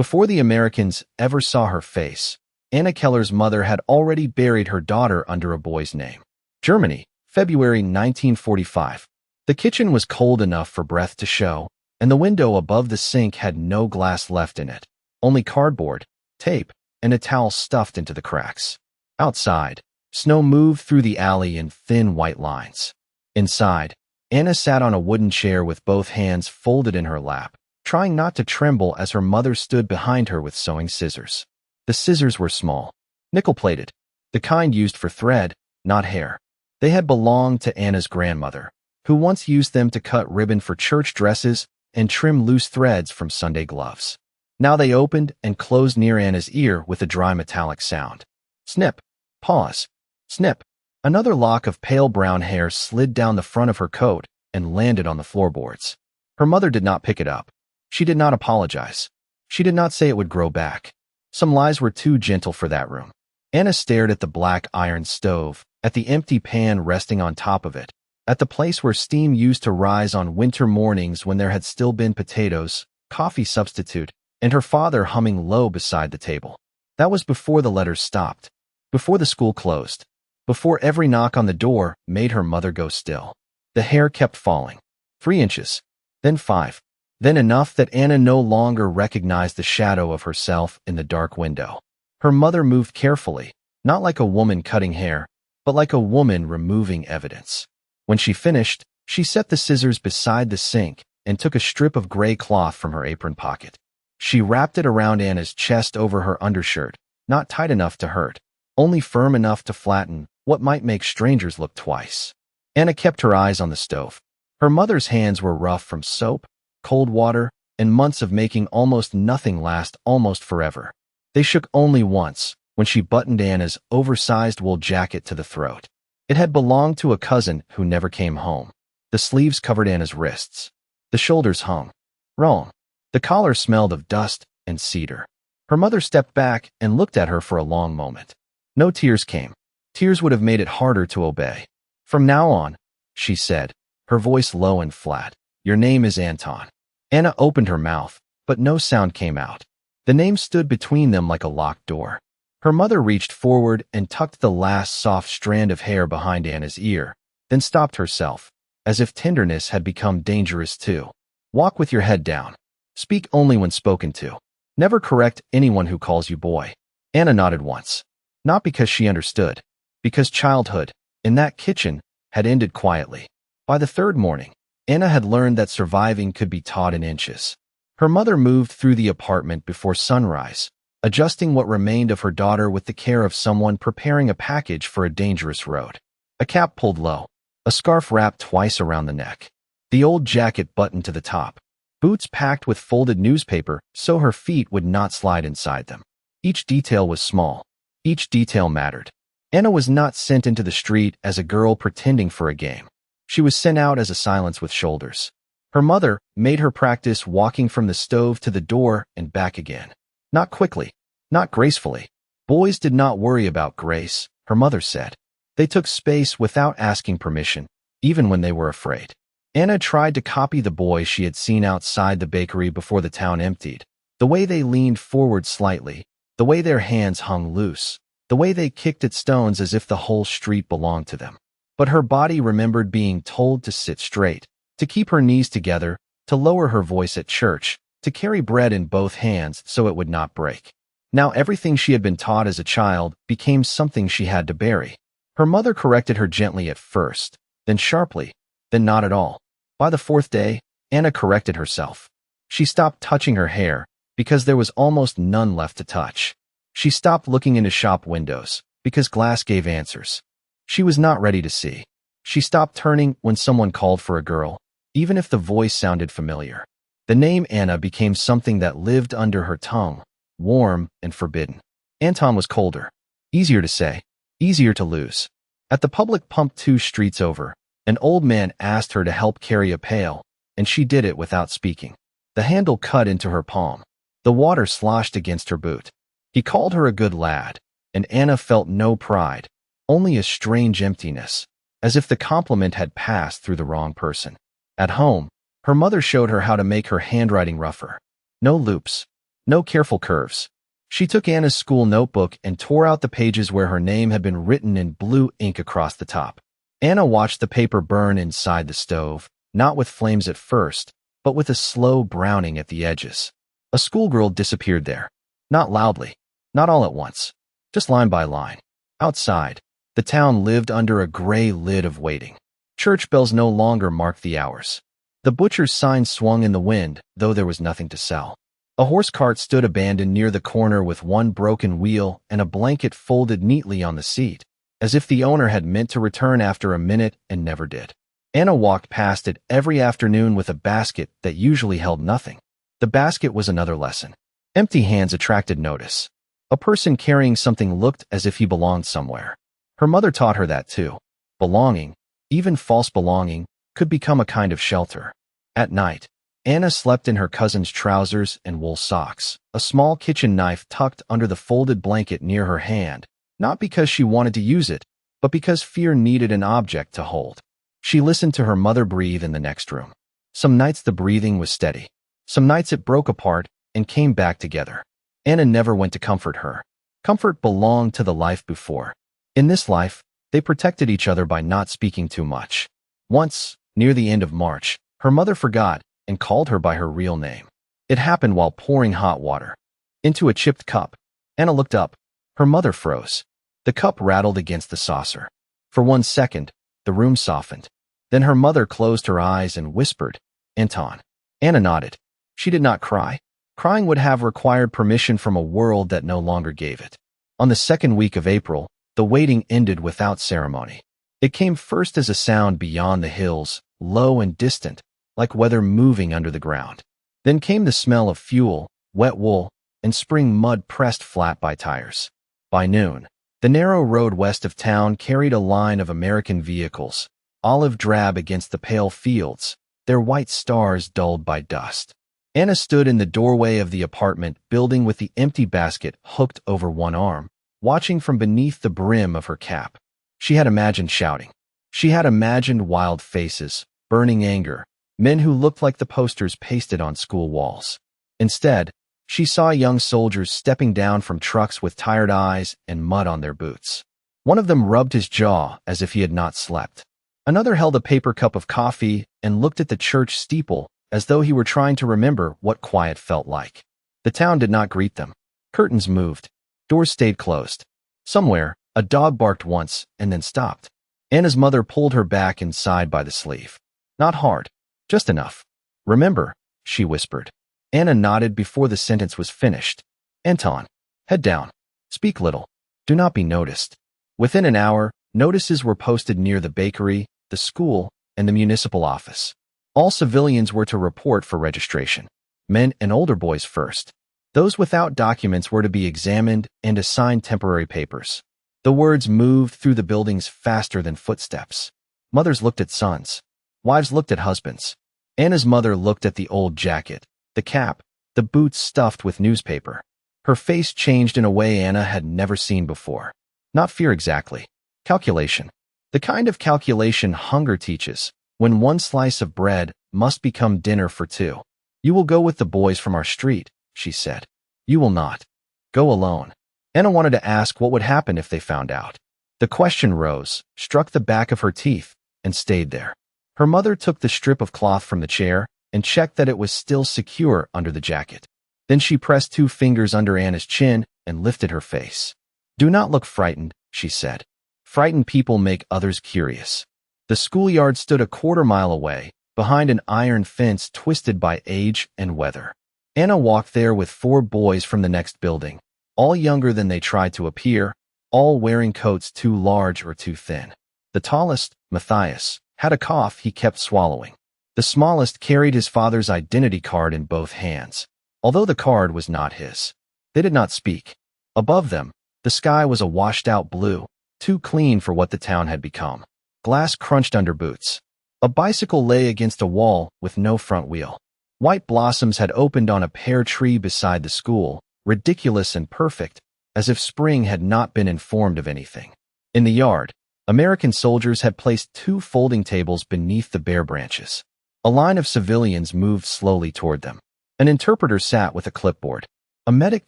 Before the Americans ever saw her face, Anna Keller's mother had already buried her daughter under a boy's name. Germany, February 1945. The kitchen was cold enough for breath to show, and the window above the sink had no glass left in it, only cardboard, tape, and a towel stuffed into the cracks. Outside, snow moved through the alley in thin white lines. Inside, Anna sat on a wooden chair with both hands folded in her lap, trying not to tremble as her mother stood behind her with sewing scissors. The scissors were small, nickel-plated, the kind used for thread, not hair. They had belonged to Anna's grandmother, who once used them to cut ribbon for church dresses and trim loose threads from Sunday gloves. Now they opened and closed near Anna's ear with a dry metallic sound. Snip. Pause. Snip. Another lock of pale brown hair slid down the front of her coat and landed on the floorboards. Her mother did not pick it up. She did not apologize. She did not say it would grow back. Some lies were too gentle for that room. Anna stared at the black iron stove, at the empty pan resting on top of it, at the place where steam used to rise on winter mornings when there had still been potatoes, coffee substitute, and her father humming low beside the table. That was before the letters stopped, before the school closed, before every knock on the door made her mother go still. The hair kept falling. 3 inches, then 5, then enough that Anna no longer recognized the shadow of herself in the dark window. Her mother moved carefully, not like a woman cutting hair, but like a woman removing evidence. When she finished, she set the scissors beside the sink and took a strip of gray cloth from her apron pocket. She wrapped it around Anna's chest over her undershirt, not tight enough to hurt, only firm enough to flatten what might make strangers look twice. Anna kept her eyes on the stove. Her mother's hands were rough from soap, cold water, and months of making almost nothing last almost forever. They shook only once, when she buttoned Anna's oversized wool jacket to the throat. It had belonged to a cousin who never came home. The sleeves covered Anna's wrists. The shoulders hung. Wrong. The collar smelled of dust and cedar. Her mother stepped back and looked at her for a long moment. No tears came. Tears would have made it harder to obey. From now on, she said, her voice low and flat, your name is Anton. Anna opened her mouth, but no sound came out. The name stood between them like a locked door. Her mother reached forward and tucked the last soft strand of hair behind Anna's ear, then stopped herself, as if tenderness had become dangerous too. Walk with your head down. Speak only when spoken to. Never correct anyone who calls you boy. Anna nodded once. Not because she understood, because childhood, in that kitchen, had ended quietly. By the third morning, Anna had learned that surviving could be taught in inches. Her mother moved through the apartment before sunrise, adjusting what remained of her daughter with the care of someone preparing a package for a dangerous road. A cap pulled low, a scarf wrapped twice around the neck, the old jacket buttoned to the top, boots packed with folded newspaper so her feet would not slide inside them. Each detail was small. Each detail mattered. Anna was not sent into the street as a girl pretending for a game. She was sent out as a silence with shoulders. Her mother made her practice walking from the stove to the door and back again. Not quickly, not gracefully. Boys did not worry about grace, her mother said. They took space without asking permission, even when they were afraid. Anna tried to copy the boys she had seen outside the bakery before the town emptied. The way they leaned forward slightly, the way their hands hung loose, the way they kicked at stones as if the whole street belonged to them. But her body remembered being told to sit straight, to keep her knees together, to lower her voice at church, to carry bread in both hands so it would not break. Now everything she had been taught as a child became something she had to bury. Her mother corrected her gently at first, then sharply, then not at all. By the 4th day, Anna corrected herself. She stopped touching her hair, because there was almost none left to touch. She stopped looking into shop windows, because glass gave answers. She was not ready to see. She stopped turning when someone called for a girl, even if the voice sounded familiar. The name Anna became something that lived under her tongue, warm and forbidden. Anton was colder. Easier to say, easier to lose. At the public pump 2 streets over, an old man asked her to help carry a pail, and she did it without speaking. The handle cut into her palm. The water sloshed against her boot. He called her a good lad, and Anna felt no pride, only a strange emptiness, as if the compliment had passed through the wrong person. At home, her mother showed her how to make her handwriting rougher. No loops, No careful curves. She took Anna's school notebook and tore out the pages where her name had been written in blue ink across the top. Anna watched the paper burn inside the stove, not with flames at first, but with a slow browning at the edges. A schoolgirl disappeared there. Not loudly, not all at once, just line by line. Outside, the town lived under a gray lid of waiting. Church bells no longer marked the hours. The butcher's sign swung in the wind, though there was nothing to sell. A horse cart stood abandoned near the corner with one broken wheel and a blanket folded neatly on the seat, as if the owner had meant to return after a minute and never did. Anna walked past it every afternoon with a basket that usually held nothing. The basket was another lesson. Empty hands attracted notice. A person carrying something looked as if he belonged somewhere. Her mother taught her that too. Belonging, even false belonging, could become a kind of shelter. At night, Anna slept in her cousin's trousers and wool socks, a small kitchen knife tucked under the folded blanket near her hand, not because she wanted to use it, but because fear needed an object to hold. She listened to her mother breathe in the next room. Some nights the breathing was steady. Some nights it broke apart and came back together. Anna never went to comfort her. Comfort belonged to the life before. In this life, they protected each other by not speaking too much. Once, near the end of March, her mother forgot and called her by her real name. It happened while pouring hot water into a chipped cup. Anna looked up. Her mother froze. The cup rattled against the saucer. For 1 second, the room softened. Then her mother closed her eyes and whispered, "Anton." Anna nodded. She did not cry. Crying would have required permission from a world that no longer gave it. On the second week of April, the waiting ended without ceremony. It came first as a sound beyond the hills, low and distant, like weather moving under the ground. Then came the smell of fuel, wet wool, and spring mud pressed flat by tires. By noon, the narrow road west of town carried a line of American vehicles, olive drab against the pale fields, their white stars dulled by dust. Anna stood in the doorway of the apartment building with the empty basket hooked over one arm, watching from beneath the brim of her cap. She had imagined shouting. She had imagined wild faces, burning anger, men who looked like the posters pasted on school walls. Instead, she saw young soldiers stepping down from trucks with tired eyes and mud on their boots. One of them rubbed his jaw as if he had not slept. Another held a paper cup of coffee and looked at the church steeple as though he were trying to remember what quiet felt like. The town did not greet them. Curtains moved. Doors stayed closed. Somewhere, a dog barked once and then stopped. Anna's mother pulled her back and sighed by the sleeve. Not hard, just enough. "Remember," she whispered. Anna nodded before the sentence was finished. "Anton, head down. Speak little. Do not be noticed." Within an hour, notices were posted near the bakery, the school, and the municipal office. All civilians were to report for registration. Men and older boys first. Those without documents were to be examined and assigned temporary papers. The words moved through the buildings faster than footsteps. Mothers looked at sons. Wives looked at husbands. Anna's mother looked at the old jacket, the cap, the boots stuffed with newspaper. Her face changed in a way Anna had never seen before. Not fear exactly. Calculation. The kind of calculation hunger teaches, when one slice of bread must become dinner for two. "You will go with the boys from our street," she said. "You will not. Go alone." Anna wanted to ask what would happen if they found out. The question rose, struck the back of her teeth, and stayed there. Her mother took the strip of cloth from the chair and checked that it was still secure under the jacket. Then she pressed 2 fingers under Anna's chin and lifted her face. "Do not look frightened," she said. "Frightened people make others curious." The schoolyard stood a quarter-mile away, behind an iron fence twisted by age and weather. Anna walked there with 4 boys from the next building, all younger than they tried to appear, all wearing coats too large or too thin. The tallest, Matthias, had a cough he kept swallowing. The smallest carried his father's identity card in both hands, although the card was not his. They did not speak. Above them, the sky was a washed-out blue, too clean for what the town had become. Glass crunched under boots. A bicycle lay against a wall with no front wheel. White blossoms had opened on a pear tree beside the school, ridiculous and perfect, as if spring had not been informed of anything. In the yard, American soldiers had placed 2 folding tables beneath the bare branches. A line of civilians moved slowly toward them. An interpreter sat with a clipboard. A medic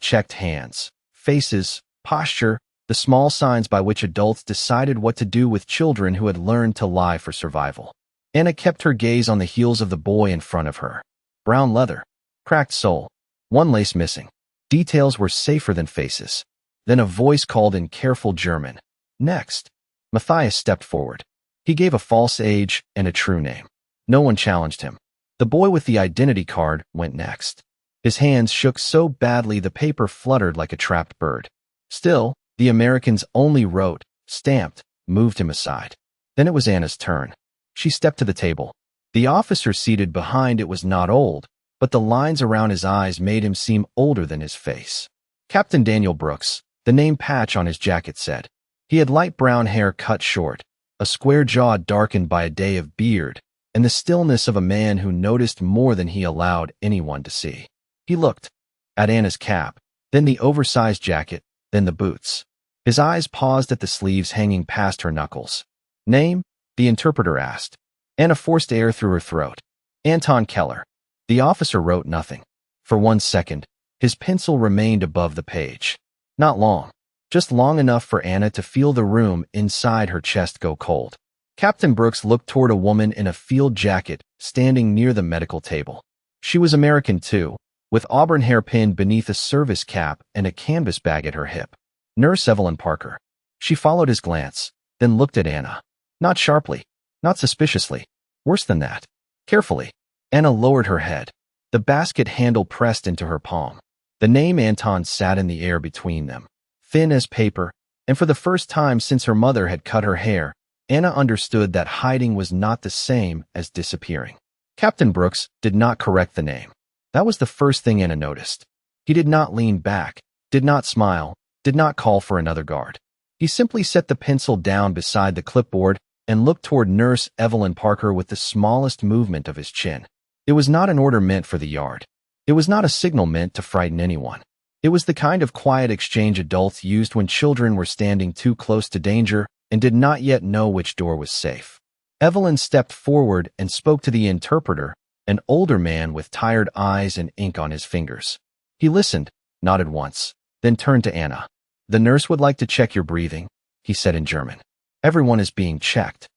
checked hands, faces, posture, the small signs by which adults decided what to do with children who had learned to lie for survival. Anna kept her gaze on the heels of the boy in front of her. Brown leather, cracked sole, one lace missing. Details were safer than faces. Then a voice called in careful German. Next. Matthias stepped forward. He gave a false age and a true name. No one challenged him. The boy with the identity card went next. His hands shook so badly the paper fluttered like a trapped bird. Still, the Americans only wrote, stamped, moved him aside. Then it was Anna's turn. She stepped to the table. The officer seated behind it was not old, but the lines around his eyes made him seem older than his face. Captain Daniel Brooks, the name patch on his jacket said. He had light brown hair cut short, a square jaw darkened by a day of beard, and the stillness of a man who noticed more than he allowed anyone to see. He looked at Anna's cap, then the oversized jacket, then the boots. His eyes paused at the sleeves hanging past her knuckles. Name? The interpreter asked. Anna forced air through her throat. Anton Keller. The officer wrote nothing. For 1 second, his pencil remained above the page. Not long, just long enough for Anna to feel the room inside her chest go cold. Captain Brooks looked toward a woman in a field jacket standing near the medical table. She was American too, with auburn hair pinned beneath a service cap and a canvas bag at her hip. Nurse Evelyn Parker. She followed his glance, then looked at Anna. Not sharply, not suspiciously. Worse than that. Carefully. Anna lowered her head. The basket handle pressed into her palm. The name Anton sat in the air between them, thin as paper, and for the first time since her mother had cut her hair, Anna understood that hiding was not the same as disappearing. Captain Brooks did not correct the name. That was the first thing Anna noticed. He did not lean back, did not smile, did not call for another guard. He simply set the pencil down beside the clipboard and looked toward Nurse Evelyn Parker with the smallest movement of his chin. It was not an order meant for the yard. It was not a signal meant to frighten anyone. It was the kind of quiet exchange adults used when children were standing too close to danger and did not yet know which door was safe. Evelyn stepped forward and spoke to the interpreter, an older man with tired eyes and ink on his fingers. He listened, nodded once, then turned to Anna. The nurse would like to check your breathing, he said in German. Everyone is being checked.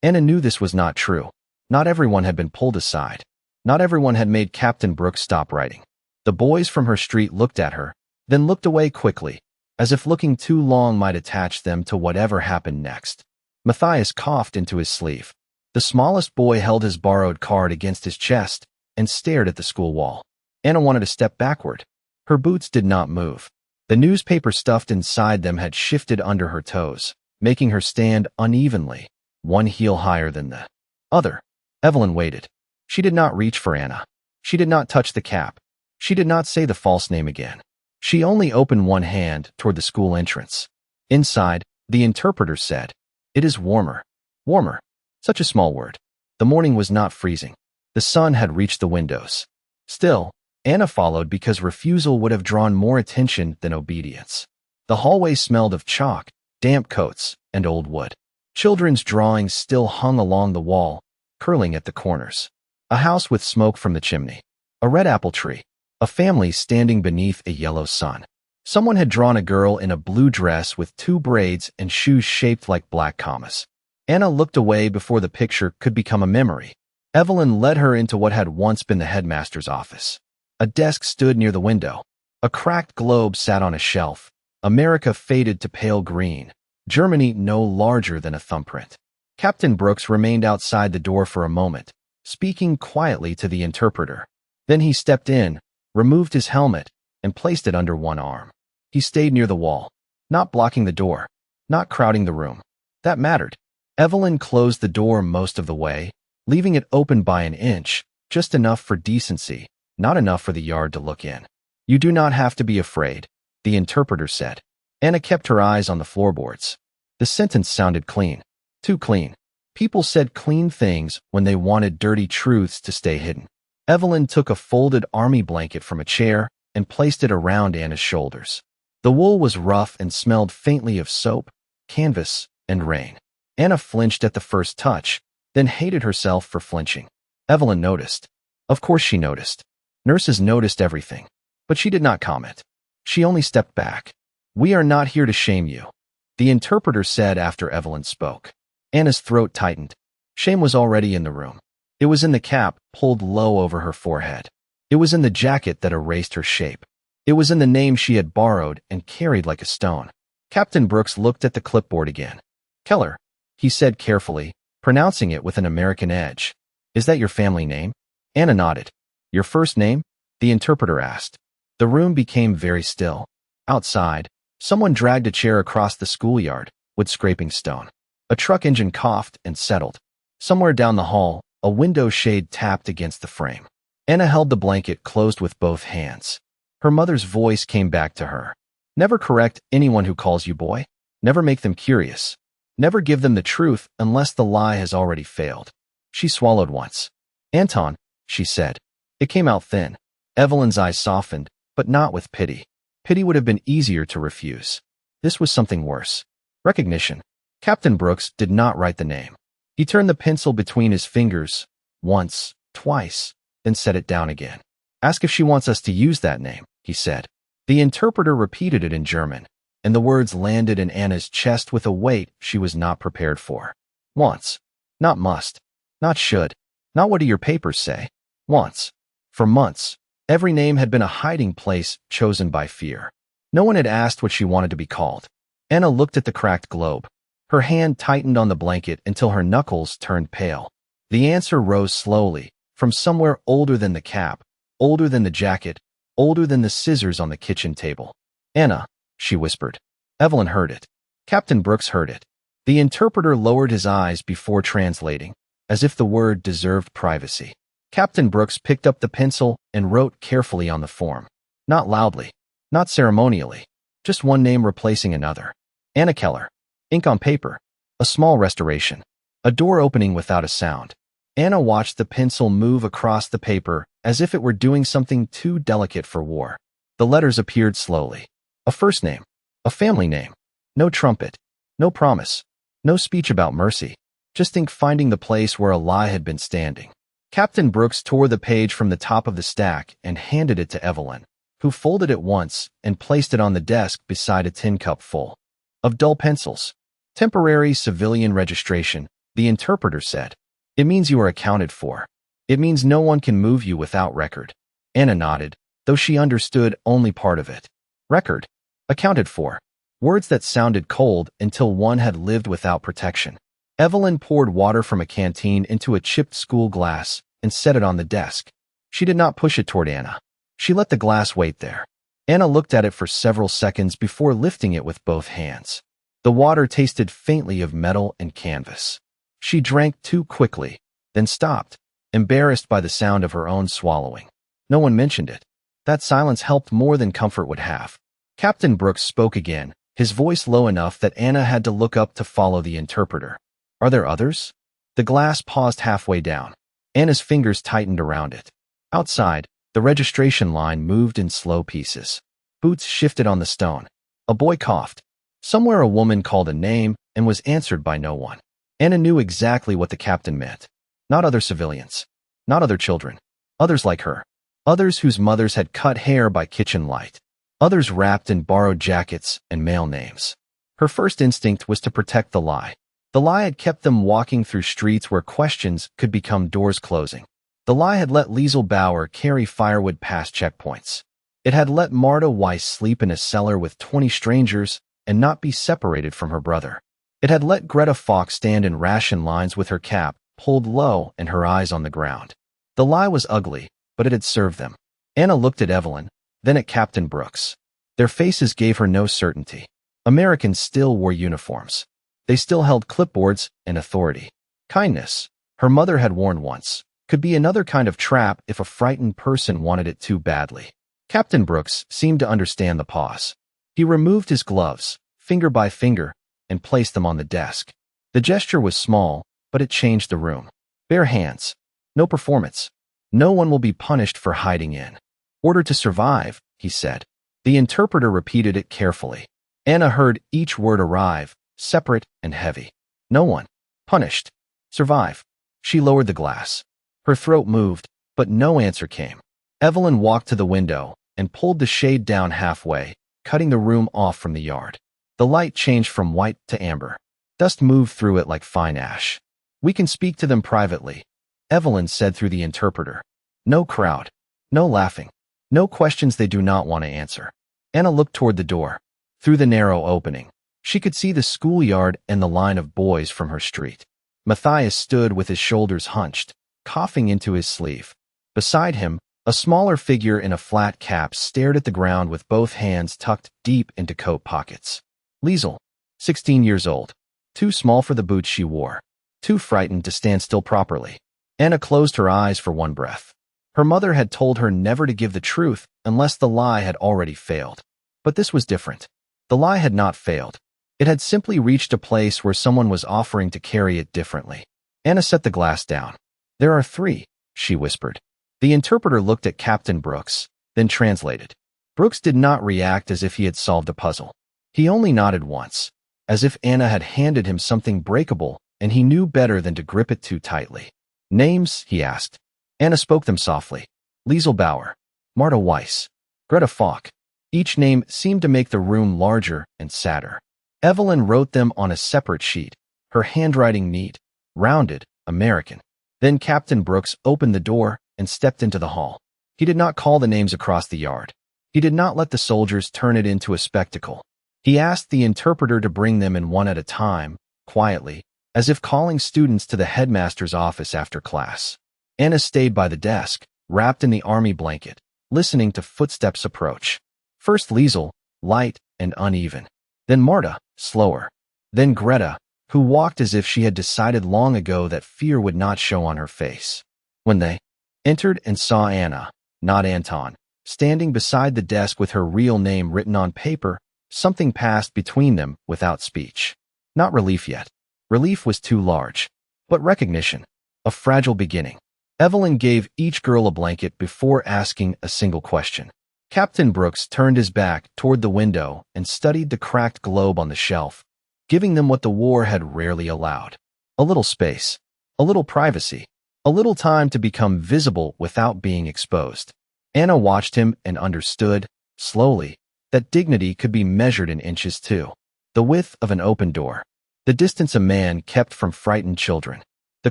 Anna knew this was not true. Not everyone had been pulled aside. Not everyone had made Captain Brooks stop writing. The boys from her street looked at her, then looked away quickly, as if looking too long might attach them to whatever happened next. Matthias coughed into his sleeve. The smallest boy held his borrowed card against his chest and stared at the school wall. Anna wanted to step backward. Her boots did not move. The newspaper stuffed inside them had shifted under her toes, making her stand unevenly, one heel higher than the other. Evelyn waited. She did not reach for Anna. She did not touch the cap. She did not say the false name again. She only opened one hand toward the school entrance. Inside, the interpreter said, "It is warmer." Warmer. Such a small word. The morning was not freezing. The sun had reached the windows. Still, Anna followed because refusal would have drawn more attention than obedience. The hallway smelled of chalk, damp coats, and old wood. Children's drawings still hung along the wall, curling at the corners. A house with smoke from the chimney. A red apple tree. A family standing beneath a yellow sun. Someone had drawn a girl in a blue dress with 2 braids and shoes shaped like black commas. Anna looked away before the picture could become a memory. Evelyn led her into what had once been the headmaster's office. A desk stood near the window. A cracked globe sat on a shelf. America faded to pale green. Germany no larger than a thumbprint. Captain Brooks remained outside the door for a moment, speaking quietly to the interpreter. Then he stepped in, removed his helmet, and placed it under one arm. He stayed near the wall, not blocking the door, not crowding the room. That mattered. Evelyn closed the door most of the way, leaving it open by an inch, just enough for decency, not enough for the yard to look in. "You do not have to be afraid," the interpreter said. Anna kept her eyes on the floorboards. The sentence sounded clean. Too clean. People said clean things when they wanted dirty truths to stay hidden. Evelyn took a folded army blanket from a chair and placed it around Anna's shoulders. The wool was rough and smelled faintly of soap, canvas, and rain. Anna flinched at the first touch, then hated herself for flinching. Evelyn noticed. Of course she noticed. Nurses noticed everything. But she did not comment. She only stepped back. "We are not here to shame you," the interpreter said after Evelyn spoke. Anna's throat tightened. Shame was already in the room. It was in the cap pulled low over her forehead. It was in the jacket that erased her shape. It was in the name she had borrowed and carried like a stone. Captain Brooks looked at the clipboard again. "Keller," he said carefully, pronouncing it with an American edge. "Is that your family name?" Anna nodded. "Your first name?" the interpreter asked. The room became very still. Outside, someone dragged a chair across the schoolyard, wood scraping stone. A truck engine coughed and settled. Somewhere down the hall, a window shade tapped against the frame. Anna held the blanket closed with both hands. Her mother's voice came back to her. "Never correct anyone who calls you boy. Never make them curious. Never give them the truth unless the lie has already failed." She swallowed once. "Anton," she said. It came out thin. Evelyn's eyes softened, but not with pity. Pity would have been easier to refuse. This was something worse. Recognition. Captain Brooks did not write the name. He turned the pencil between his fingers, once, twice, then set it down again. "Ask if she wants us to use that name," he said. The interpreter repeated it in German, and the words landed in Anna's chest with a weight she was not prepared for. Wants. Not must. Not should. Not what do your papers say. Wants. For months, every name had been a hiding place chosen by fear. No one had asked what she wanted to be called. Anna looked at the cracked globe. Her hand tightened on the blanket until her knuckles turned pale. The answer rose slowly, from somewhere older than the cap, older than the jacket, older than the scissors on the kitchen table. "Anna," she whispered. Evelyn heard it. Captain Brooks heard it. The interpreter lowered his eyes before translating, as if the word deserved privacy. Captain Brooks picked up the pencil and wrote carefully on the form. Not loudly, not ceremonially, just one name replacing another. Anna Keller. Ink on paper. A small restoration. A door opening without a sound. Anna watched the pencil move across the paper as if it were doing something too delicate for war. The letters appeared slowly. A first name. A family name. No trumpet. No promise. No speech about mercy. Just ink finding the place where a lie had been standing. Captain Brooks tore the page from the top of the stack and handed it to Evelyn, who folded it once and placed it on the desk beside a tin cup full of dull pencils. "Temporary civilian registration," the interpreter said. "It means you are accounted for. It means no one can move you without record." Anna nodded, though she understood only part of it. Record. Accounted for. Words that sounded cold until one had lived without protection. Evelyn poured water from a canteen into a chipped school glass and set it on the desk. She did not push it toward Anna. She let the glass wait there. Anna looked at it for several seconds before lifting it with both hands. The water tasted faintly of metal and canvas. She drank too quickly, then stopped, embarrassed by the sound of her own swallowing. No one mentioned it. That silence helped more than comfort would have. Captain Brooks spoke again, his voice low enough that Anna had to look up to follow the interpreter. "Are there others?" The glass paused halfway down. Anna's fingers tightened around it. Outside, the registration line moved in slow pieces. Boots shifted on the stone. A boy coughed. Somewhere a woman called a name and was answered by no one. Anna knew exactly what the captain meant. Not other civilians. Not other children. Others like her. Others whose mothers had cut hair by kitchen light. Others wrapped in borrowed jackets and male names. Her first instinct was to protect the lie. The lie had kept them walking through streets where questions could become doors closing. The lie had let Liesel Bauer carry firewood past checkpoints. It had let Marta Weiss sleep in a cellar with 20 strangers and not be separated from her brother. It had let Greta Fox stand in ration lines with her cap pulled low and her eyes on the ground. The lie was ugly, but it had served them. Anna looked at Evelyn, then at Captain Brooks. Their faces gave her no certainty. Americans still wore uniforms. They still held clipboards and authority. Kindness, her mother had warned once, could be another kind of trap if a frightened person wanted it too badly. Captain Brooks seemed to understand the pause. He removed his gloves, finger by finger, and placed them on the desk. The gesture was small, but it changed the room. Bare hands. No performance. No one will be punished for hiding in. Order to survive, he said. The interpreter repeated it carefully. Anna heard each word arrive, separate and heavy. No one. Punished. Survive. She lowered the glass. Her throat moved, but no answer came. Evelyn walked to the window, and pulled the shade down halfway, cutting the room off from the yard. The light changed from white to amber. Dust moved through it like fine ash. "We can speak to them privately," Evelyn said through the interpreter. "No crowd. No laughing. No questions they do not want to answer." Anna looked toward the door. Through the narrow opening, she could see the schoolyard and the line of boys from her street. Matthias stood with his shoulders hunched, coughing into his sleeve. Beside him, a smaller figure in a flat cap stared at the ground with both hands tucked deep into coat pockets. Liesel, 16 years old. Too small for the boots she wore. Too frightened to stand still properly. Anna closed her eyes for one breath. Her mother had told her never to give the truth unless the lie had already failed. But this was different. The lie had not failed. It had simply reached a place where someone was offering to carry it differently. Anna set the glass down. "There are 3, she whispered. The interpreter looked at Captain Brooks, then translated. Brooks did not react as if he had solved a puzzle. He only nodded once, as if Anna had handed him something breakable and he knew better than to grip it too tightly. "Names?" he asked. Anna spoke them softly. Liesel Bauer, Marta Weiss, Greta Falk. Each name seemed to make the room larger and sadder. Evelyn wrote them on a separate sheet, her handwriting neat, rounded, American. Then Captain Brooks opened the door and stepped into the hall. He did not call the names across the yard. He did not let the soldiers turn it into a spectacle. He asked the interpreter to bring them in one at a time, quietly, as if calling students to the headmaster's office after class. Anna stayed by the desk, wrapped in the army blanket, listening to footsteps approach. First Liesel, light and uneven. Then Marta, slower. Then Greta, who walked as if she had decided long ago that fear would not show on her face. When they entered and saw Anna, not Anton, standing beside the desk with her real name written on paper, something passed between them without speech. Not relief yet. Relief was too large. But recognition. A fragile beginning. Evelyn gave each girl a blanket before asking a single question. Captain Brooks turned his back toward the window and studied the cracked globe on the shelf, giving them what the war had rarely allowed. A little space. A little privacy. A little time to become visible without being exposed. Anna watched him and understood, slowly, that dignity could be measured in inches too. The width of an open door. The distance a man kept from frightened children. The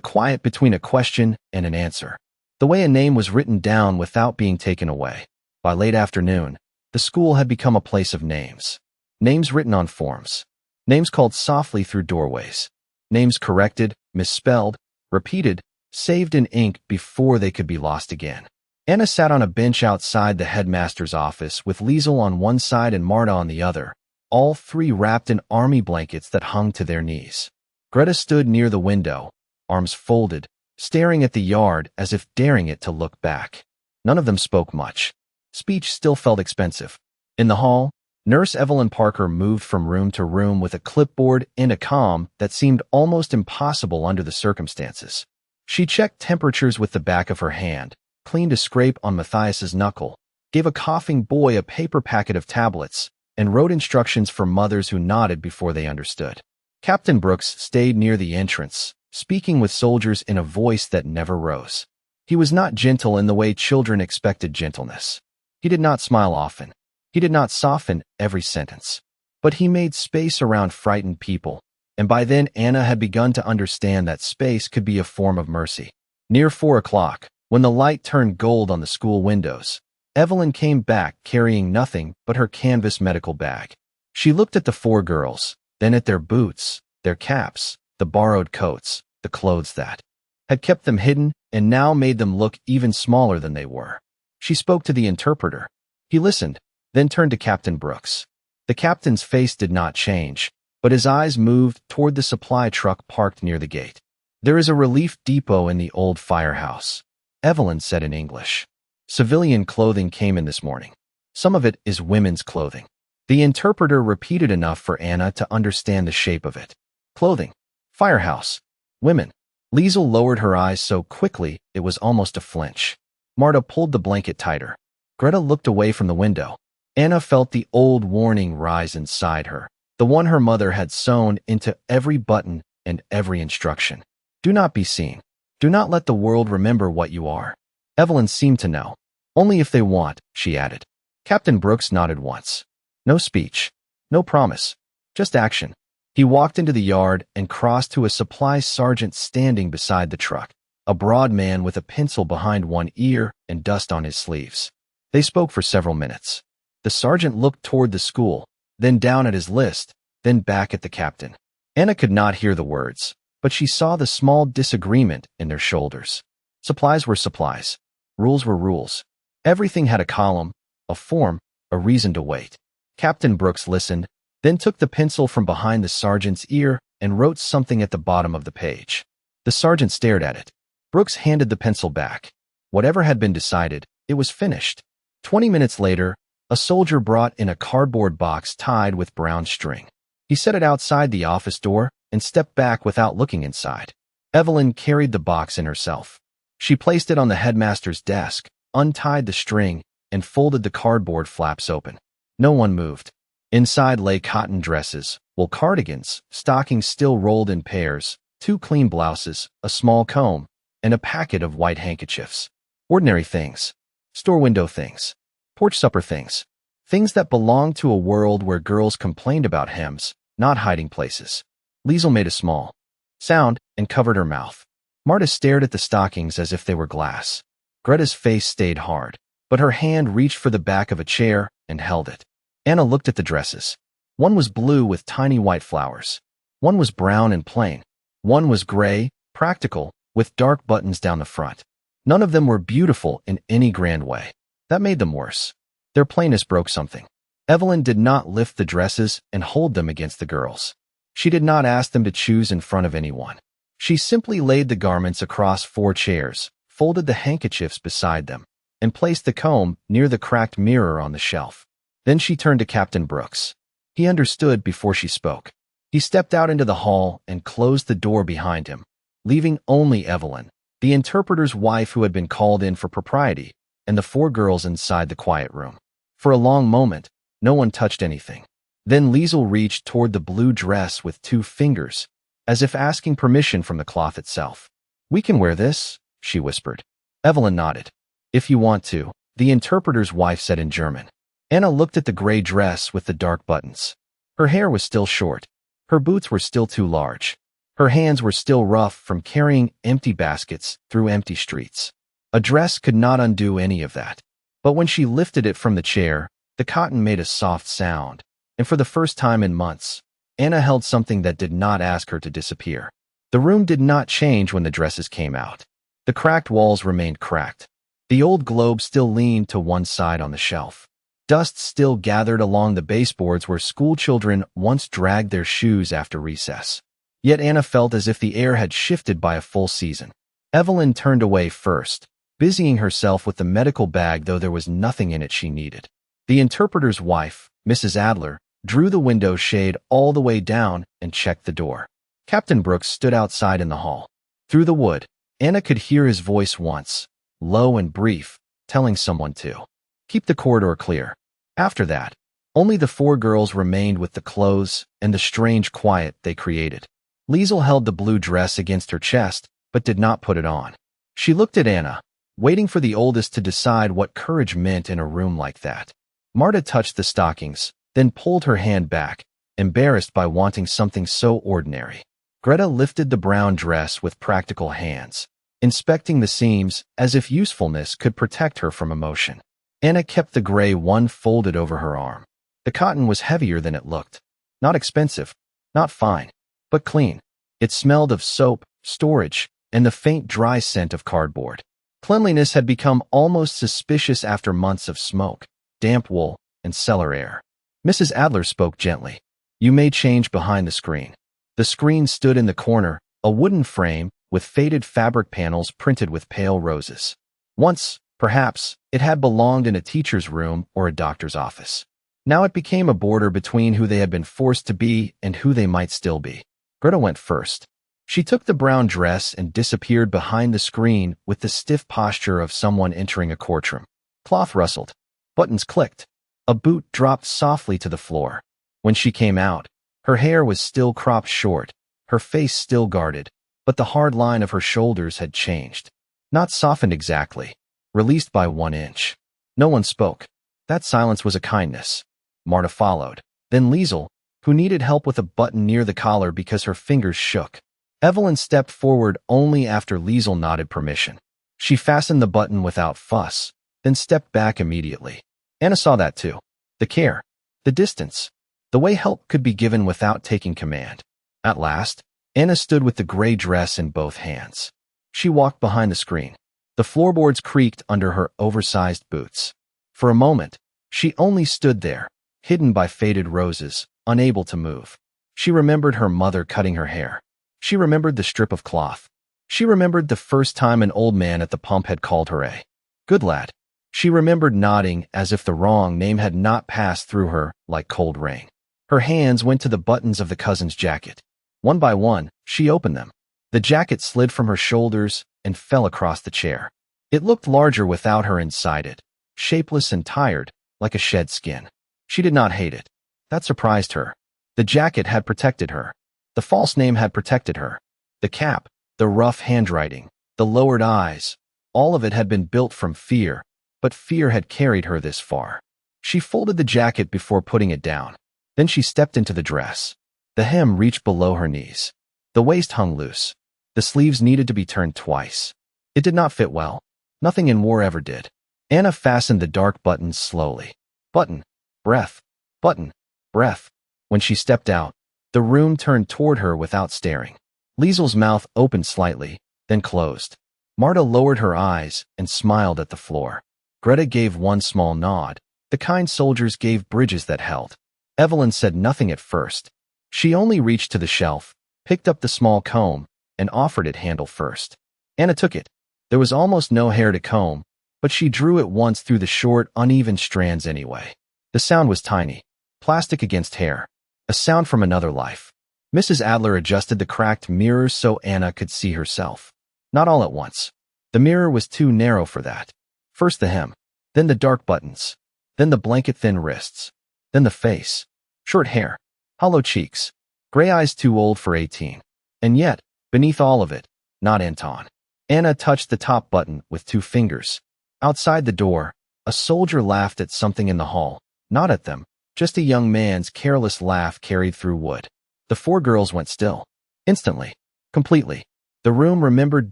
quiet between a question and an answer. The way a name was written down without being taken away. By late afternoon, the school had become a place of names. Names written on forms. Names called softly through doorways. Names corrected, misspelled, repeated, saved in ink before they could be lost again. Anna sat on a bench outside the headmaster's office with Liesel on one side and Marta on the other, all 3 wrapped in army blankets that hung to their knees. Greta stood near the window, arms folded, staring at the yard as if daring it to look back. None of them spoke much. Speech still felt expensive. In the hall, Nurse Evelyn Parker moved from room to room with a clipboard and a calm that seemed almost impossible under the circumstances. She checked temperatures with the back of her hand, cleaned a scrape on Matthias's knuckle, gave a coughing boy a paper packet of tablets, and wrote instructions for mothers who nodded before they understood. Captain Brooks stayed near the entrance, speaking with soldiers in a voice that never rose. He was not gentle in the way children expected gentleness. He did not smile often. He did not soften every sentence. But he made space around frightened people, and by then Anna had begun to understand that space could be a form of mercy. Near 4 o'clock, when the light turned gold on the school windows, Evelyn came back carrying nothing but her canvas medical bag. She looked at the 4 girls, then at their boots, their caps, the borrowed coats, the clothes that had kept them hidden and now made them look even smaller than they were. She spoke to the interpreter. He listened, then turned to Captain Brooks. The captain's face did not change, but his eyes moved toward the supply truck parked near the gate. "There is a relief depot in the old firehouse," Evelyn said in English. "Civilian clothing came in this morning. Some of it is women's clothing." The interpreter repeated enough for Anna to understand the shape of it. Clothing. Firehouse. Women. Liesel lowered her eyes so quickly it was almost a flinch. Marta pulled the blanket tighter. Greta looked away from the window. Anna felt the old warning rise inside her, the one her mother had sewn into every button and every instruction. Do not be seen. Do not let the world remember what you are. Evelyn seemed to know. Only if they want, she added. Captain Brooks nodded once. No speech. No promise. Just action. He walked into the yard and crossed to a supply sergeant standing beside the truck, a broad man with a pencil behind one ear and dust on his sleeves. They spoke for several minutes. The sergeant looked toward the school, then down at his list, then back at the captain. Anna could not hear the words, but she saw the small disagreement in their shoulders. Supplies were supplies. Rules were rules. Everything had a column, a form, a reason to wait. Captain Brooks listened, then took the pencil from behind the sergeant's ear and wrote something at the bottom of the page. The sergeant stared at it. Brooks handed the pencil back. Whatever had been decided, it was finished. 20 minutes later, a soldier brought in a cardboard box tied with brown string. He set it outside the office door and stepped back without looking inside. Evelyn carried the box in herself. She placed it on the headmaster's desk, untied the string, and folded the cardboard flaps open. No one moved. Inside lay cotton dresses, wool cardigans, stockings still rolled in pairs, 2 clean blouses, a small comb, and a packet of white handkerchiefs. Ordinary things. Store window things. Porch supper things. Things that belonged to a world where girls complained about hems, not hiding places. Liesel made a small sound and covered her mouth. Marta stared at the stockings as if they were glass. Greta's face stayed hard, but her hand reached for the back of a chair and held it. Anna looked at the dresses. One was blue with tiny white flowers. One was brown and plain. One was gray, practical, with dark buttons down the front. None of them were beautiful in any grand way. That made them worse. Their plainness broke something. Evelyn did not lift the dresses and hold them against the girls. She did not ask them to choose in front of anyone. She simply laid the garments across 4 chairs, folded the handkerchiefs beside them, and placed the comb near the cracked mirror on the shelf. Then she turned to Captain Brooks. He understood before she spoke. He stepped out into the hall and closed the door behind him, leaving only Evelyn, the interpreter's wife who had been called in for propriety, and the 4 girls inside the quiet room. For a long moment, no one touched anything. Then Liesel reached toward the blue dress with 2 fingers, as if asking permission from the cloth itself. "We can wear this," she whispered. Evelyn nodded. "If you want to," the interpreter's wife said in German. Anna looked at the gray dress with the dark buttons. Her hair was still short. Her boots were still too large. Her hands were still rough from carrying empty baskets through empty streets. A dress could not undo any of that. But when she lifted it from the chair, the cotton made a soft sound, and for the first time in months, Anna held something that did not ask her to disappear. The room did not change when the dresses came out. The cracked walls remained cracked. The old globe still leaned to one side on the shelf. Dust still gathered along the baseboards where schoolchildren once dragged their shoes after recess. Yet Anna felt as if the air had shifted by a full season. Evelyn turned away first, busying herself with the medical bag, though there was nothing in it she needed. The interpreter's wife, Mrs. Adler, drew the window shade all the way down and checked the door. Captain Brooks stood outside in the hall. Through the wood, Anna could hear his voice once, low and brief, telling someone to keep the corridor clear. After that, only the 4 girls remained with the clothes and the strange quiet they created. Liesel held the blue dress against her chest, but did not put it on. She looked at Anna, waiting for the oldest to decide what courage meant in a room like that. Marta touched the stockings, then pulled her hand back, embarrassed by wanting something so ordinary. Greta lifted the brown dress with practical hands, inspecting the seams as if usefulness could protect her from emotion. Anna kept the gray one folded over her arm. The cotton was heavier than it looked. Not expensive, not fine, but clean. It smelled of soap, storage, and the faint dry scent of cardboard. Cleanliness had become almost suspicious after months of smoke, damp wool, and cellar air. Mrs. Adler spoke gently. "You may change behind the screen." The screen stood in the corner, a wooden frame with faded fabric panels printed with pale roses. Once, perhaps, it had belonged in a teacher's room or a doctor's office. Now it became a border between who they had been forced to be and who they might still be. Greta went first. She took the brown dress and disappeared behind the screen with the stiff posture of someone entering a courtroom. Cloth rustled. Buttons clicked. A boot dropped softly to the floor. When she came out, her hair was still cropped short, her face still guarded, but the hard line of her shoulders had changed. Not softened exactly, released by 1 inch. No one spoke. That silence was a kindness. Marta followed. Then Liesel, who needed help with a button near the collar because her fingers shook. Evelyn stepped forward only after Liesel nodded permission. She fastened the button without fuss, then stepped back immediately. Anna saw that too. The care, the distance, the way help could be given without taking command. At last, Anna stood with the gray dress in both hands. She walked behind the screen. The floorboards creaked under her oversized boots. For a moment, she only stood there, hidden by faded roses, unable to move. She remembered her mother cutting her hair. She remembered the strip of cloth. She remembered the first time an old man at the pump had called her a good lad. She remembered nodding as if the wrong name had not passed through her like cold rain. Her hands went to the buttons of the cousin's jacket. One by one, she opened them. The jacket slid from her shoulders and fell across the chair. It looked larger without her inside it, shapeless and tired, like a shed skin. She did not hate it. That surprised her. The jacket had protected her. The false name had protected her. The cap, the rough handwriting, the lowered eyes, all of it had been built from fear, but fear had carried her this far. She folded the jacket before putting it down. Then she stepped into the dress. The hem reached below her knees. The waist hung loose. The sleeves needed to be turned twice. It did not fit well. Nothing in war ever did. Anna fastened the dark buttons slowly. Button, breath, button, breath. When she stepped out, the room turned toward her without staring. Liesel's mouth opened slightly, then closed. Marta lowered her eyes and smiled at the floor. Greta gave one small nod. The kind soldiers gave bridges that held. Evelyn said nothing at first. She only reached to the shelf, picked up the small comb, and offered it handle first. Anna took it. There was almost no hair to comb, but she drew it once through the short, uneven strands anyway. The sound was tiny. Plastic against hair. A sound from another life. Mrs. Adler adjusted the cracked mirror so Anna could see herself. Not all at once. The mirror was too narrow for that. First the hem, then the dark buttons, then the blanket-thin wrists, then the face. Short hair, hollow cheeks, gray eyes too old for 18. And yet, beneath all of it, not Anton. Anna touched the top button with 2 fingers. Outside the door, a soldier laughed at something in the hall. Not at them, just a young man's careless laugh carried through wood. The 4 girls went still. Instantly. Completely. The room remembered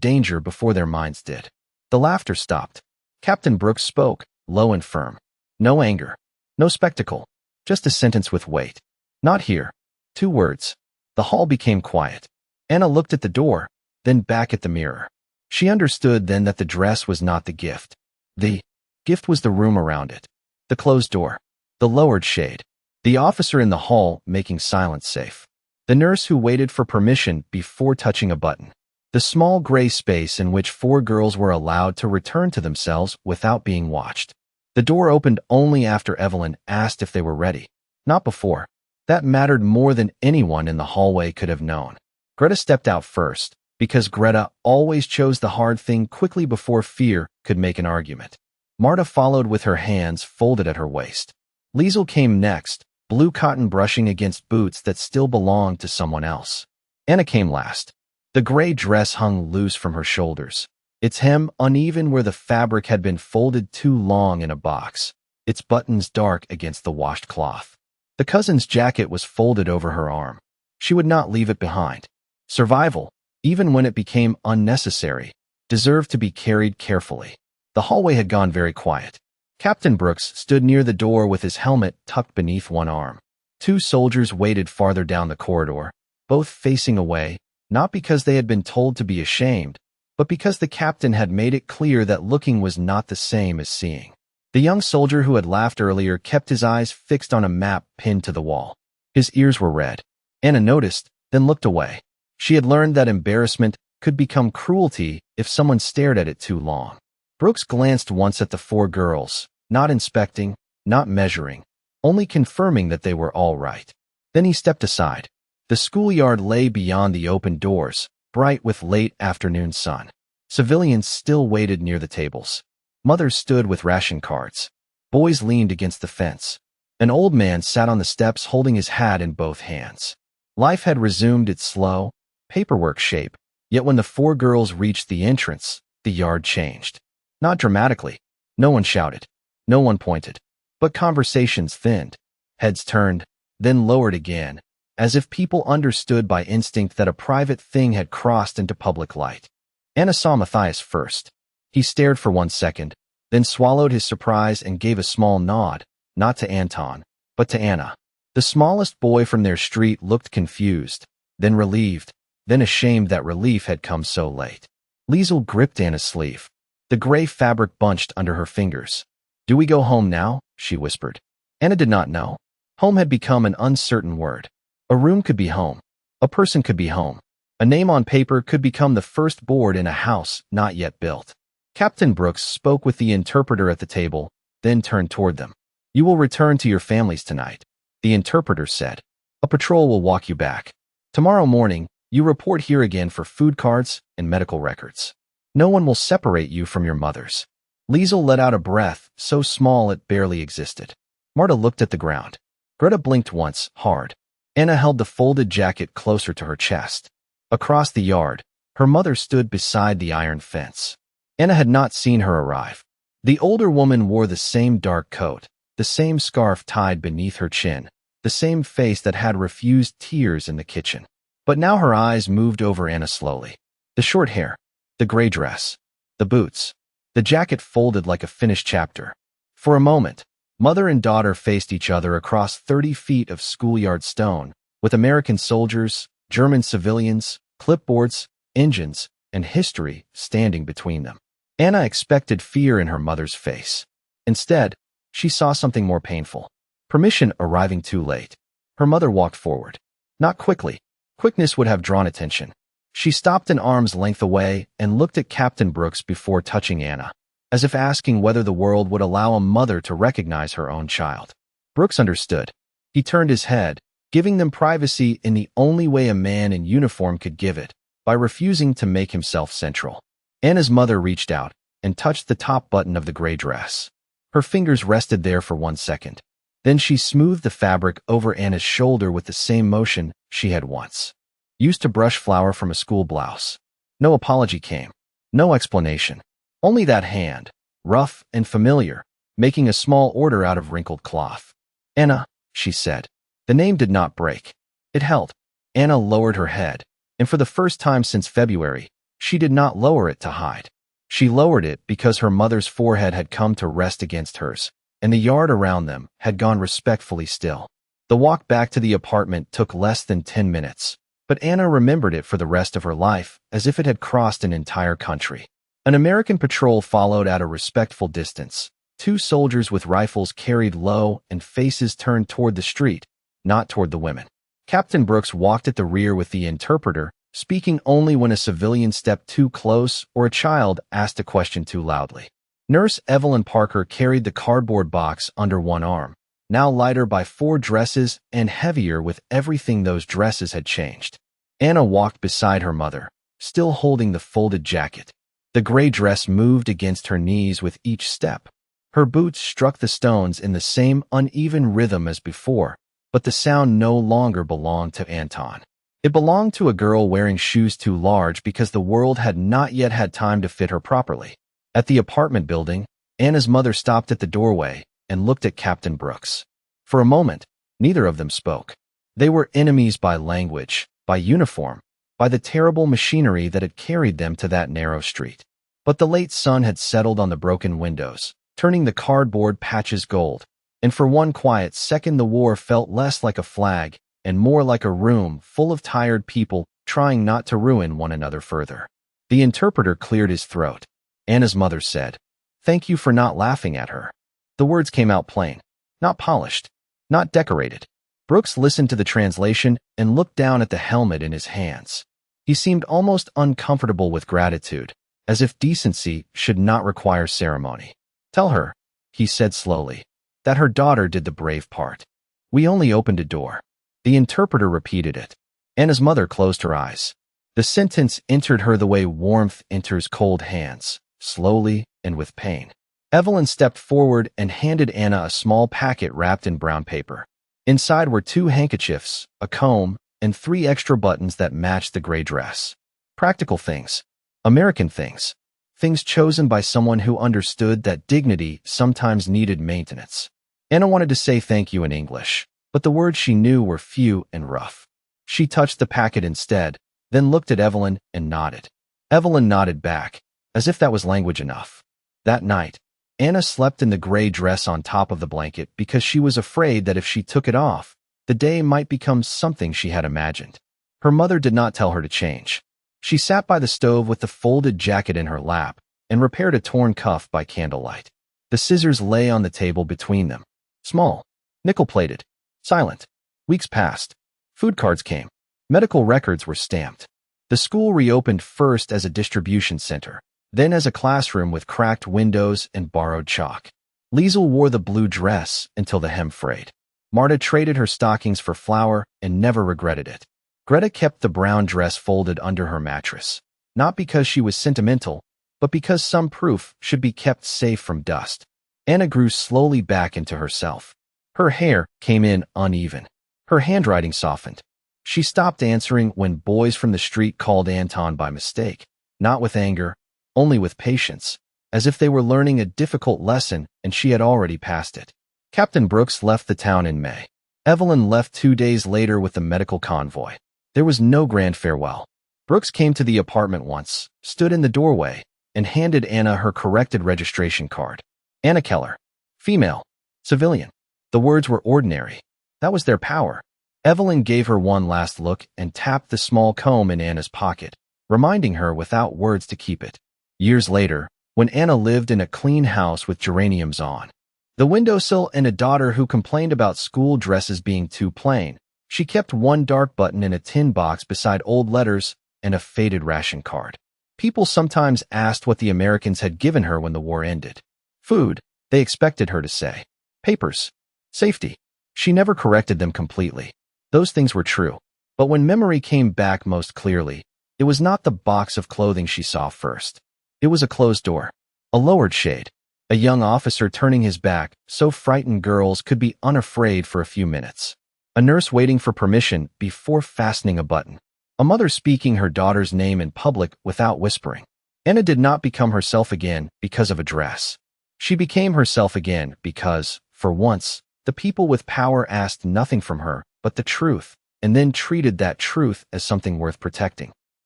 danger before their minds did. The laughter stopped. Captain Brooks spoke, low and firm. No anger. No spectacle. Just a sentence with weight. Not here. 2 words. The hall became quiet. Anna looked at the door, then back at the mirror. She understood then that the dress was not the gift. The gift was the room around it. The closed door. The lowered shade. The officer in the hall making silence safe. The nurse who waited for permission before touching a button. The small gray space in which 4 girls were allowed to return to themselves without being watched. The door opened only after Evelyn asked if they were ready. Not before. That mattered more than anyone in the hallway could have known. Greta stepped out first, because Greta always chose the hard thing quickly before fear could make an argument. Marta followed with her hands folded at her waist. Liesel came next, blue cotton brushing against boots that still belonged to someone else. Anna came last. The gray dress hung loose from her shoulders, its hem uneven where the fabric had been folded too long in a box, its buttons dark against the washed cloth. The cousin's jacket was folded over her arm. She would not leave it behind. Survival, even when it became unnecessary, deserved to be carried carefully. The hallway had gone very quiet. Captain Brooks stood near the door with his helmet tucked beneath one arm. 2 soldiers waited farther down the corridor, both facing away, not because they had been told to be ashamed, but because the captain had made it clear that looking was not the same as seeing. The young soldier who had laughed earlier kept his eyes fixed on a map pinned to the wall. His ears were red. Anna noticed, then looked away. She had learned that embarrassment could become cruelty if someone stared at it too long. Brooks glanced once at the 4 girls, not inspecting, not measuring, only confirming that they were all right. Then he stepped aside. The schoolyard lay beyond the open doors, bright with late afternoon sun. Civilians still waited near the tables. Mothers stood with ration cards. Boys leaned against the fence. An old man sat on the steps holding his hat in both hands. Life had resumed its slow, paperwork shape, yet when the 4 girls reached the entrance, the yard changed. Not dramatically. No one shouted. No one pointed. But conversations thinned. Heads turned, then lowered again, as if people understood by instinct that a private thing had crossed into public light. Anna saw Matthias first. He stared for 1 second, then swallowed his surprise and gave a small nod, not to Anton, but to Anna. The smallest boy from their street looked confused, then relieved, then ashamed that relief had come so late. Liesel gripped Anna's sleeve. The gray fabric bunched under her fingers. "Do we go home now?" she whispered. Anna did not know. Home had become an uncertain word. A room could be home. A person could be home. A name on paper could become the first board in a house not yet built. Captain Brooks spoke with the interpreter at the table, then turned toward them. "You will return to your families tonight," the interpreter said. "A patrol will walk you back. Tomorrow morning, you report here again for food cards and medical records. No one will separate you from your mothers." Liesel let out a breath so small it barely existed. Marta looked at the ground. Greta blinked once, hard. Anna held the folded jacket closer to her chest. Across the yard, her mother stood beside the iron fence. Anna had not seen her arrive. The older woman wore the same dark coat, the same scarf tied beneath her chin, the same face that had refused tears in the kitchen. But now her eyes moved over Anna slowly. The short hair, the gray dress, the boots, the jacket folded like a finished chapter. For a moment, mother and daughter faced each other across 30 feet of schoolyard stone, with American soldiers, German civilians, clipboards, engines, and history standing between them. Anna expected fear in her mother's face. Instead, she saw something more painful. Permission arriving too late. Her mother walked forward. Not quickly. Quickness would have drawn attention. She stopped an arm's length away and looked at Captain Brooks before touching Anna, as if asking whether the world would allow a mother to recognize her own child. Brooks understood. He turned his head, giving them privacy in the only way a man in uniform could give it, by refusing to make himself central. Anna's mother reached out and touched the top button of the gray dress. Her fingers rested there for 1 second. Then she smoothed the fabric over Anna's shoulder with the same motion she had once used to brush flour from a school blouse. No apology came. No explanation. Only that hand, rough and familiar, making a small order out of wrinkled cloth. "Anna," she said. The name did not break. It held. Anna lowered her head, and for the first time since February, she did not lower it to hide. She lowered it because her mother's forehead had come to rest against hers, and the yard around them had gone respectfully still. The walk back to the apartment took less than 10 minutes, but Anna remembered it for the rest of her life as if it had crossed an entire country. An American patrol followed at a respectful distance. 2 soldiers with rifles carried low and faces turned toward the street, not toward the women. Captain Brooks walked at the rear with the interpreter, speaking only when a civilian stepped too close or a child asked a question too loudly. Nurse Evelyn Parker carried the cardboard box under one arm, now lighter by 4 dresses and heavier with everything those dresses had changed. Anna walked beside her mother, still holding the folded jacket. The gray dress moved against her knees with each step. Her boots struck the stones in the same uneven rhythm as before, but the sound no longer belonged to Anton. It belonged to a girl wearing shoes too large because the world had not yet had time to fit her properly. At the apartment building, Anna's mother stopped at the doorway and looked at Captain Brooks. For a moment, neither of them spoke. They were enemies by language, by uniform, by the terrible machinery that had carried them to that narrow street. But the late sun had settled on the broken windows, turning the cardboard patches gold, and for one quiet second the war felt less like a flag and more like a room full of tired people trying not to ruin one another further. The interpreter cleared his throat. Anna's mother said, "Thank you for not laughing at her." The words came out plain, not polished, not decorated. Brooks listened to the translation and looked down at the helmet in his hands. He seemed almost uncomfortable with gratitude, as if decency should not require ceremony. "Tell her," he said slowly, "that her daughter did the brave part. We only opened a door." The interpreter repeated it. Anna's mother closed her eyes. The sentence entered her the way warmth enters cold hands, slowly and with pain. Evelyn stepped forward and handed Anna a small packet wrapped in brown paper. Inside were 2 handkerchiefs, a comb, and 3 extra buttons that matched the gray dress. Practical things. American things. Things chosen by someone who understood that dignity sometimes needed maintenance. Anna wanted to say thank you in English, but the words she knew were few and rough. She touched the packet instead, then looked at Evelyn and nodded. Evelyn nodded back, as if that was language enough. That night, Anna slept in the gray dress on top of the blanket because she was afraid that if she took it off, the day might become something she had imagined. Her mother did not tell her to change. She sat by the stove with the folded jacket in her lap and repaired a torn cuff by candlelight. The scissors lay on the table between them. Small, nickel-plated, silent. Weeks passed. Food cards came. Medical records were stamped. The school reopened first as a distribution center, then as a classroom with cracked windows and borrowed chalk. Liesel wore the blue dress until the hem frayed. Marta traded her stockings for flour and never regretted it. Greta kept the brown dress folded under her mattress, not because she was sentimental, but because some proof should be kept safe from dust. Anna grew slowly back into herself. Her hair came in uneven. Her handwriting softened. She stopped answering when boys from the street called Anton by mistake, not with anger, only with patience, as if they were learning a difficult lesson and she had already passed it. Captain Brooks left the town in May. Evelyn left 2 days later with the medical convoy. There was no grand farewell. Brooks came to the apartment once, stood in the doorway, and handed Anna her corrected registration card. Anna Keller. Female. Civilian. The words were ordinary. That was their power. Evelyn gave her one last look and tapped the small comb in Anna's pocket, reminding her without words to keep it. Years later, when Anna lived in a clean house with geraniums on the windowsill and a daughter who complained about school dresses being too plain, she kept one dark button in a tin box beside old letters and a faded ration card. People sometimes asked what the Americans had given her when the war ended. Food, they expected her to say. Papers. Safety. She never corrected them completely. Those things were true. But when memory came back most clearly, it was not the box of clothing she saw first. It was a closed door. A lowered shade. A young officer turning his back so frightened girls could be unafraid for a few minutes. A nurse waiting for permission before fastening a button. A mother speaking her daughter's name in public without whispering. Anna did not become herself again because of a dress. She became herself again because, for once, the people with power asked nothing from her but the truth, and then treated that truth as something worth protecting.